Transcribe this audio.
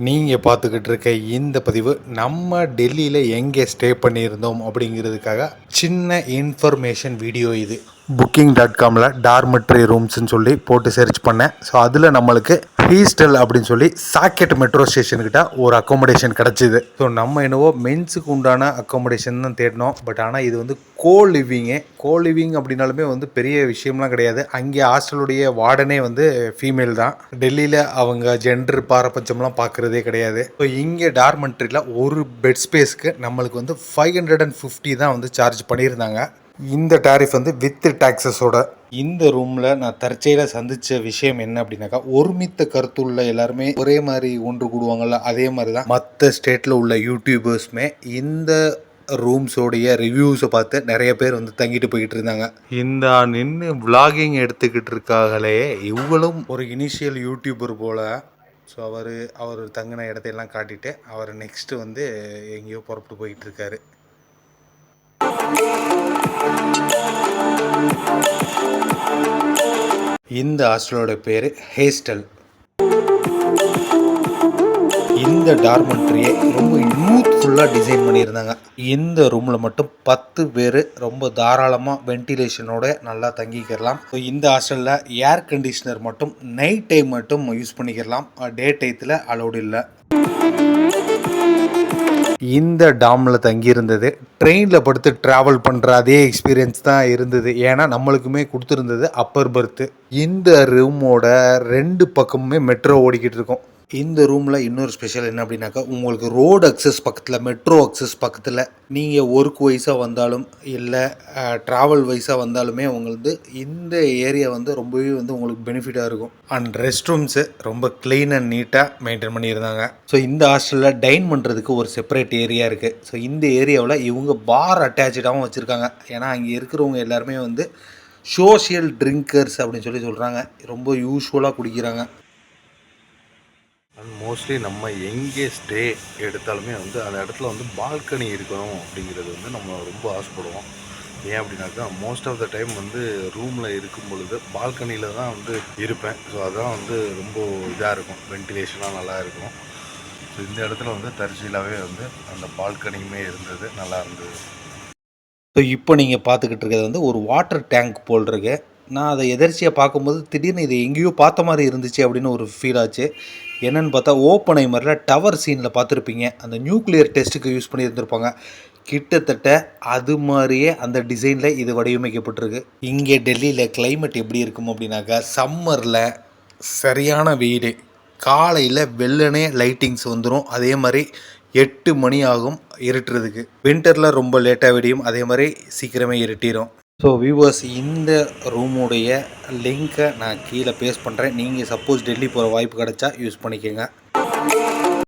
நீங்கள் பார்த்துக்கிட்டு இருக்க இந்த பதிவு நம்ம டெல்லியில் எங்கே ஸ்டே பண்ணியிருந்தோம் அப்படிங்கிறதுக்காக சின்ன இன்ஃபர்மேஷன் வீடியோ இது. Booking.comல டார்மெட்ரி ரூம்ஸ்ன்னு சொல்லி போட்டு சர்ச் பண்ணேன். ஸோ அதில் நம்மளுக்கு ஹீஸ்டல் அப்படின்னு சொல்லி சாக்கெட் மெட்ரோ ஸ்டேஷன்கிட்ட ஒரு அக்காமடேஷன் கிடச்சிது. ஸோ நம்ம என்னவோ மென்ஸுக்கு உண்டான அக்காமடேஷன் தான் தேடினோம். பட் ஆனால் இது வந்து கோ லிவிங் அப்படின்னாலுமே வந்து பெரிய விஷயம்லாம் கிடையாது. அங்கே ஹாஸ்டலுடைய வார்டனே வந்து ஃபீமேல் தான். டெல்லியில் அவங்க ஜெண்டர் பாரபட்சம்லாம் பார்க்குறதே கிடையாது. ஸோ இங்கே டார்மெட்ரியில் ஒரு பெட் ஸ்பேஸ்க்கு நம்மளுக்கு வந்து 550 தான் வந்து சார்ஜ் பண்ணியிருந்தாங்க. இந்த டாரிஃப் வந்து வித் டாக்ஸஸோட. இந்த ரூமில் நான் தற்செயலாக சந்தித்த விஷயம் என்ன அப்படின்னாக்கா, ஒருமித்த கருத்துள்ள எல்லாருமே ஒரே மாதிரி ஒன்று கூடுவாங்கள்ல, அதே மாதிரி தான் மற்ற ஸ்டேட்டில் உள்ள யூடியூபர்ஸுமே இந்த ரூம்ஸோடைய ரிவ்யூஸை பார்த்து நிறைய பேர் வந்து தங்கிட்டு போய்கிட்டு இருந்தாங்க. இந்த நின்று விளாகிங் எடுத்துக்கிட்டு இருக்காங்களே, இவங்களும் ஒரு இனிஷியல் யூடியூபர் போல். ஸோ அவர் தங்கின இடத்தையெல்லாம் காட்டிட்டு அவர் நெக்ஸ்ட்டு வந்து எங்கேயோ புறப்பட்டு போயிட்டு இருக்காரு. இந்த ஹாஸ்டலோட பேர் ஹேஸ்டல். இந்த டார்மெட்ரியை ரொம்ப யூத்ஃபுல்லாக டிசைன் பண்ணியிருந்தாங்க. இந்த ரூமில் மட்டும் 10 பேர் ரொம்ப தாராளமாக வென்டிலேஷனோட நல்லா தங்கிக்கிறலாம். ஸோ இந்த ஹாஸ்டலில் ஏர் கண்டிஷனர் மட்டும் நைட் டைம் மட்டும் யூஸ் பண்ணிக்கிறலாம், டே டைத்தில் அலௌடு இல்லை. இந்த டாமில் தங்கியிருந்தது ட்ரெயினில் படுத்து ட்ராவல் பண்ணுற அதே எக்ஸ்பீரியன்ஸ் தான் இருந்தது. ஏன்னா நம்மளுக்குமே கொடுத்துருந்தது அப்பர் பர்த்து. இந்த ரூமோட 2 பக்கமுமே மெட்ரோ ஓடிக்கிட்டு இருக்கும். இந்த ரூமில் இன்னொரு ஸ்பெஷல் என்ன அப்படின்னாக்கா, உங்களுக்கு ரோடு அக்சஸ் பக்கத்தில், மெட்ரோ அக்சஸ் பக்கத்தில் நீங்கள் ஒர்க் வைஸாக வந்தாலும் இல்லை ட்ராவல் வைஸாக வந்தாலுமே உங்களுக்கு இந்த ஏரியா வந்து ரொம்பவே வந்து உங்களுக்கு பெனிஃபிட்டாக இருக்கும். அண்ட் ரெஸ்ட் ரூம்ஸு ரொம்ப க்ளீன் அண்ட் நீட்டாக மெயின்டைன் பண்ணியிருந்தாங்க. ஸோ இந்த ஹாஸ்டலில் டைன் பண்ணுறதுக்கு ஒரு செப்பரேட் ஏரியா இருக்குது. ஸோ இந்த ஏரியாவில் இவங்க பார் அட்டாச்சாகவும் வச்சுருக்காங்க. ஏன்னா அங்கே இருக்கிறவங்க எல்லாருமே வந்து சோஷியல் ட்ரிங்கர்ஸ் அப்படின்னு சொல்லி சொல்கிறாங்க. ரொம்ப யூஸ்வலாக குடிக்கிறாங்க. அண்ட் மோஸ்ட்லி நம்ம எங்கே ஸ்டே எடுத்தாலுமே வந்து அந்த இடத்துல வந்து பால்கனி இருக்கணும் அப்படிங்கிறது வந்து நம்ம ரொம்ப ஆசைப்படுவோம். ஏன் அப்படின்னாக்கா, மோஸ்ட் ஆஃப் த டைம் வந்து ரூமில் இருக்கும் பொழுது பால்கனியில் தான் வந்து இருப்பேன். ஸோ அதான் வந்து ரொம்ப இதாக இருக்கும், வென்டிலேஷனாக நல்லா இருக்கும். ஸோ இந்த இடத்துல வந்து தற்செயலாகவே வந்து அந்த பால்கனியுமே இருந்தது, நல்லா இருந்தது. ஸோ இப்போ நீங்கள் பார்த்துக்கிட்டு இருக்கிறது வந்து ஒரு வாட்டர் டேங்க் போல் இருக்கு. நான் அதை எதர்ச்சியாக பார்க்கும்போது திடீர்னு இதை எங்கேயோ பார்த்த மாதிரி இருந்துச்சு அப்படின்னு ஒரு ஃபீல் ஆச்சு. என்னென்னு பார்த்தா, ஓப்பன்ஹைமரில் டவர் சீனில் பார்த்துருப்பீங்க, அந்த நியூக்ளியர் டெஸ்ட்டுக்கு யூஸ் பண்ணியிருந்திருப்பாங்க. கிட்டத்தட்ட அது மாதிரியே அந்த டிசைனில் இது வடிவமைக்கப்பட்டிருக்கு. இங்கே டெல்லியில் கிளைமேட் எப்படி இருக்கும் அப்படின்னாக்கா, சம்மரில் சரியான வெயில், காலையில் வெள்ளனே லைட்டிங்ஸ் வந்துடும். அதே மாதிரி 8 மணி ஆகும் இருட்டுறதுக்கு. வின்டரில் ரொம்ப லேட்டாக விடியும், அதே மாதிரி சீக்கிரமே இருட்டிடும். ஸோ வியூவர்ஸ், இந்த ரூமுடைய லிங்க்கை நான் கீழே பேஸ்ட் பண்ணுறேன். நீங்கள் சப்போஸ் டெல்லி போகிற வாய்ப்பு கிடச்சா யூஸ் பண்ணிக்கோங்க.